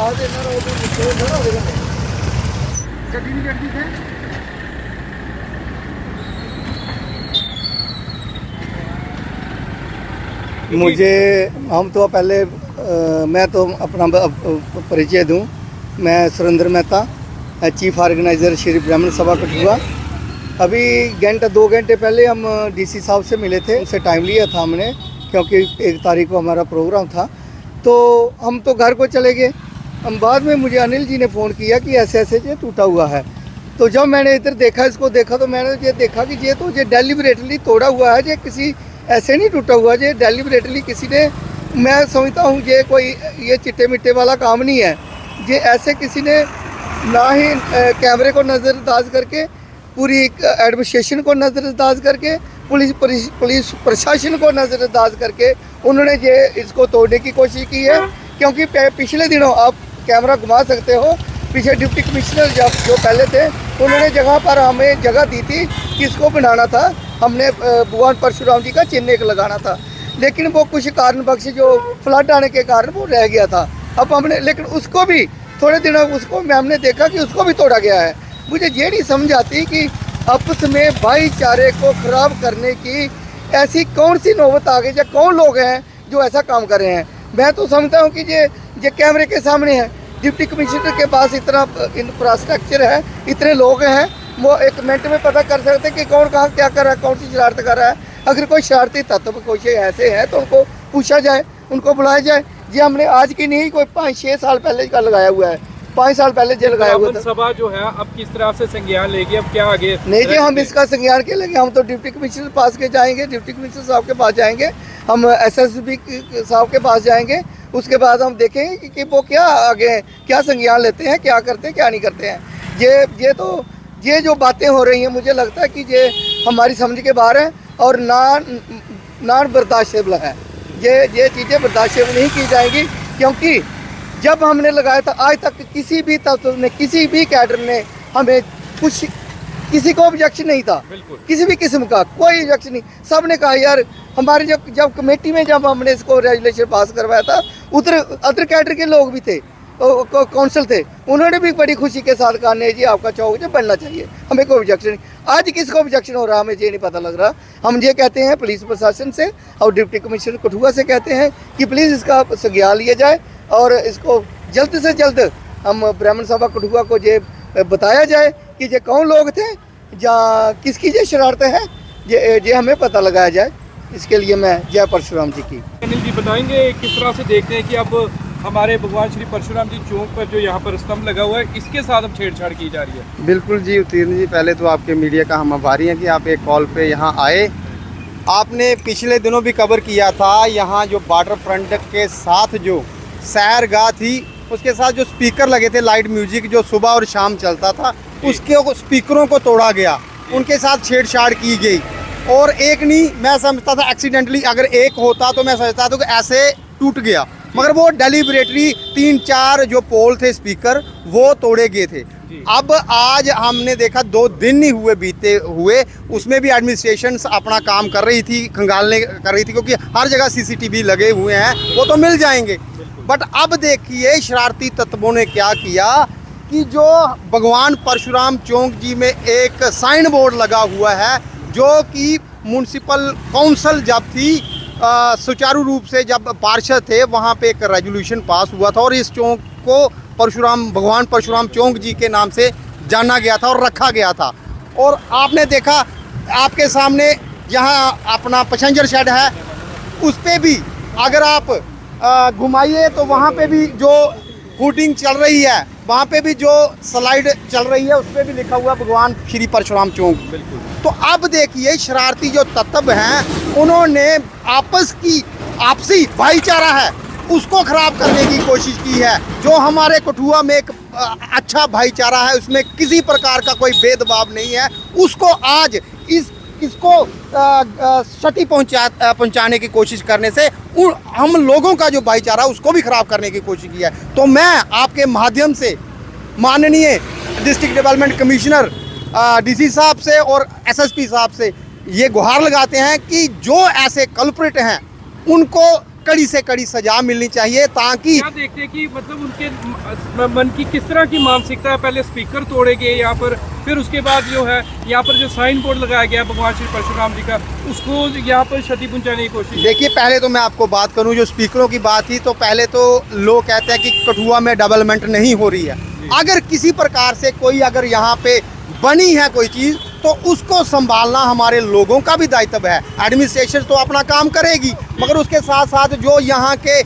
मुझे हम तो पहले मैं तो अपना परिचय दूं। मैं सुरेंद्र मेहता, चीफ ऑर्गेनाइज़र श्री ब्राह्मण सभा कठुआ। अभी 2 घंटे पहले हम डीसी साहब से मिले थे, उनसे टाइम लिया था हमने क्योंकि 1 तारीख को हमारा प्रोग्राम था। तो हम तो घर को चले गए। हम बाद में मुझे अनिल जी ने फ़ोन किया कि ऐसे ऐसे ये टूटा हुआ है। तो जब मैंने इधर देखा, इसको देखा, तो मैंने ये देखा कि ये तो ये डेलिबरेटली तोड़ा हुआ है। ये किसी ऐसे नहीं टूटा हुआ, ये डेलिबरेटली किसी ने, मैं समझता हूँ ये कोई ये चिट्टे मिट्टे वाला काम नहीं है। ये ऐसे किसी ने ना ही कैमरे को नज़रअंदाज करके, पूरी एडमिनिस्ट्रेशन को नज़रअंदाज करके, पुलिस प्रशासन को नज़रअंदाज करके उन्होंने ये इसको तोड़ने की कोशिश की है। क्योंकि पिछले दिनों आप कैमरा घुमा सकते हो, पीछे डिप्टी कमिश्नर जो पहले थे उन्होंने जगह पर हमें जगह दी थी कि इसको बनाना था। हमने भगवान परशुराम जी का चिन्ह एक लगाना था, लेकिन वो कुछ कारणवश जो फ्लड आने के कारण वो रह गया था। अब हमने, लेकिन उसको भी थोड़े दिनों उसको हमने देखा कि उसको भी तोड़ा गया है। मुझे ये नहीं समझ आती कि आपस में भाईचारे को ख़राब करने की ऐसी कौन सी नौबत आ गई, या कौन लोग हैं जो ऐसा काम कर रहे हैं। मैं तो समझता हूँ कि ये कैमरे के सामने है। डिप्टी कमिश्नर के पास इतना इंफ्रास्ट्रक्चर है, इतने लोग हैं, वो 1 मिनट में पता कर सकते हैं कि कौन कहाँ क्या कर रहा है, कौन सी शरारत कर रहा है। अगर कोई शरारती तत्व कोई ऐसे हैं तो उनको पूछा जाए, उनको बुलाया जाए। ये हमने आज की नहीं, कोई 5-6 साल पहले का लगाया हुआ है। 5 साल पहले जेल लगाया हुआ था। सभा जो है अब किस तरह से संज्ञान लेगी, अब क्या आगे? नहीं जी, हम इसका संज्ञान के लेंगे। हम तो डिप्टी कमिश्नर पास के जाएंगे, डिप्टी कमिश्नर साहब के पास जाएंगे, हम एसएसबी साहब के पास जाएंगे। उसके बाद हम देखेंगे कि वो क्या आगे क्या संज्ञान लेते हैं, क्या करते हैं, क्या नहीं करते हैं। ये जो बातें हो रही हैं, मुझे लगता है कि ये हमारी समझ के बाहर है और नान बर्दाश्तेबल है। ये चीज़ें बर्दाश्त नहीं की जाएंगी, क्योंकि जब हमने लगाया था आज तक किसी भी तत्व ने, किसी भी कैडर ने हमें किसी को ऑब्जेक्शन नहीं था, किसी भी किस्म का कोई ऑब्जेक्शन नहीं। सब ने कहा यार, हमारी जब कमेटी में जब हमने इसको रेजुलेशन पास करवाया था, उधर अदर कैडर के लोग भी थे, काउंसिल थे, उन्होंने भी बड़ी खुशी के साथ कहा नहीं जी आपका चौक जो बनना चाहिए, हमें कोई ऑब्जेक्शन नहीं। आज किसको ऑब्जेक्शन हो रहा है हमें ये नहीं पता लग रहा। हम ये कहते हैं पुलिस प्रशासन से और डिप्टी कमिश्नर कठुआ से कहते हैं कि प्लीज़ इसका संज्ञान लिया जाए और इसको जल्द से जल्द हम ब्राह्मण सभा कठुआ को ये बताया जाए कि ये कौन लोग थे या किसकी ये शरारतें हैं, ये हमें पता लगाया जाए। इसके लिए मैं जय परशुराम जी की। अनिल जी बताएंगे किस तरह से देखते हैं कि अब हमारे भगवान श्री परशुराम जी चौक पर जो यहाँ पर स्तंभ लगा हुआ है, इसके साथ अब छेड़छाड़ की जा रही है? बिल्कुल जी उत्तीर्ण जी, पहले तो आपके मीडिया का हम आभारी हैं कि आप एक कॉल पे यहाँ आए। आपने पिछले दिनों भी कवर किया था यहाँ जो वाटर फ्रंट के साथ जो सैरगाह थी, उसके साथ जो स्पीकर लगे थे, लाइट म्यूजिक जो सुबह और शाम चलता था, उसके स्पीकरों को तोड़ा गया, उनके साथ छेड़छाड़ की गई। और एक नहीं, मैं समझता था एक्सीडेंटली अगर एक होता तो मैं समझता था कि ऐसे टूट गया, मगर वो डेलिबरेटली 3-4 जो पोल थे स्पीकर वो तोड़े गए थे। अब आज हमने देखा 2 दिन ही हुए बीते हुए, उसमें भी एडमिनिस्ट्रेशन अपना काम कर रही थी, खंगालने कर रही थी, क्योंकि हर जगह सीसीटीवी लगे हुए हैं, वो तो मिल जाएंगे। बट अब देखिए शरारती तत्वों ने क्या किया कि जो भगवान परशुराम चौक जी में एक साइन बोर्ड लगा हुआ है, जो कि म्यूनसिपल काउंसिल जब थी सुचारू रूप से जब पार्षद थे, वहाँ पे एक रेजोल्यूशन पास हुआ था और इस चौक को भगवान परशुराम चौक जी के नाम से जाना गया था और रखा गया था। और आपने देखा आपके सामने जहाँ अपना पैसेंजर शेड है, उस पर भी अगर आप घुमाइए तो वहाँ पे भी जो फूटिंग चल रही है, वहाँ पे भी जो स्लाइड चल रही है, उस पर भी लिखा हुआ भगवान श्री परशुराम चौक। बिल्कुल। तो अब देखिए शरारती जो तत्व हैं, उन्होंने आपसी भाईचारा है उसको खराब करने की कोशिश की है। जो हमारे कठुआ में एक अच्छा भाईचारा है, उसमें किसी प्रकार का कोई भेदभाव नहीं है, उसको आज इसको क्षति पहुंचाने की कोशिश करने से हम लोगों का जो भाईचारा उसको भी खराब करने की कोशिश की है। तो मैं आपके माध्यम से माननीय डिस्ट्रिक्ट डेवलपमेंट कमिश्नर डीसी साहब से और एसएसपी साहब से ये गुहार लगाते हैं कि जो ऐसे कल्प्रिट हैं उनको कड़ी से कड़ी सजा मिलनी चाहिए, ताकि क्या देखते हैं कि मतलब उनके मन की किस तरह की मानसिकता है। पहले स्पीकर तोड़े गए यहाँ पर, फिर उसके बाद जो है यहाँ पर जो साइन बोर्ड लगाया गया भगवान श्री परशुराम जी का, उसको यहाँ पर क्षति पहुंचाने की कोशिश। देखिए, पहले तो मैं आपको बात करूं, जो स्पीकरों की बात थी, तो पहले तो लोग कहते हैं कि कठुआ में डेवलपमेंट नहीं हो रही है। अगर किसी प्रकार से कोई अगर यहाँ पे बनी है कोई चीज़, तो उसको संभालना हमारे लोगों का भी दायित्व है। एडमिनिस्ट्रेशन तो अपना काम करेगी, मगर उसके साथ साथ जो यहाँ के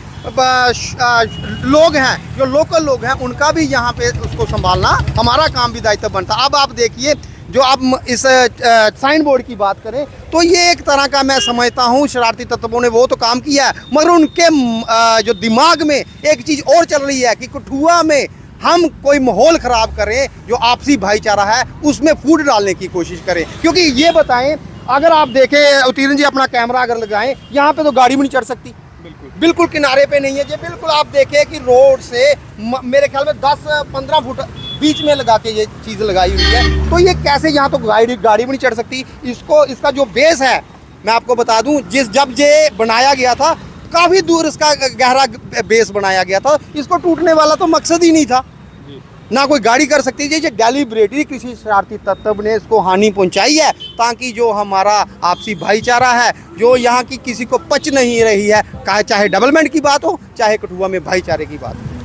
लोग हैं, जो लोकल लोग हैं, उनका भी यहाँ पे उसको संभालना हमारा काम भी दायित्व बनता। अब आप देखिए, जो आप इस साइन बोर्ड की बात करें, तो ये एक तरह का मैं समझता हूँ शरारती तत्वों ने वो तो काम किया है, मगर उनके जो दिमाग में एक चीज़ और चल रही है कि कठुआ में हम कोई माहौल ख़राब करें, जो आपसी भाईचारा है उसमें फूट डालने की कोशिश करें। क्योंकि ये बताएं, अगर आप देखें उत्तीर्ण जी, अपना कैमरा अगर लगाएं, यहाँ पे तो गाड़ी भी नहीं चढ़ सकती, बिल्कुल किनारे पे नहीं है ये। बिल्कुल आप देखें कि रोड से मेरे ख्याल में 10-15 फुट बीच में लगा के ये चीज़ लगाई हुई है, तो ये कैसे यहाँ तो गाड़ी भी नहीं चढ़ सकती। इसका जो बेस है, मैं आपको बता दूं, जब ये बनाया गया था, काफ़ी दूर इसका गहरा बेस बनाया गया था। इसको टूटने वाला तो मकसद ही नहीं था, ना कोई गाड़ी कर सकती है। ये डेलिबरेटली किसी शरारती तत्व ने इसको हानि पहुंचाई है, ताकि जो हमारा आपसी भाईचारा है, जो यहाँ की किसी को पच नहीं रही है, चाहे डेवलपमेंट की बात हो, चाहे कठुआ में भाईचारे की बात हो।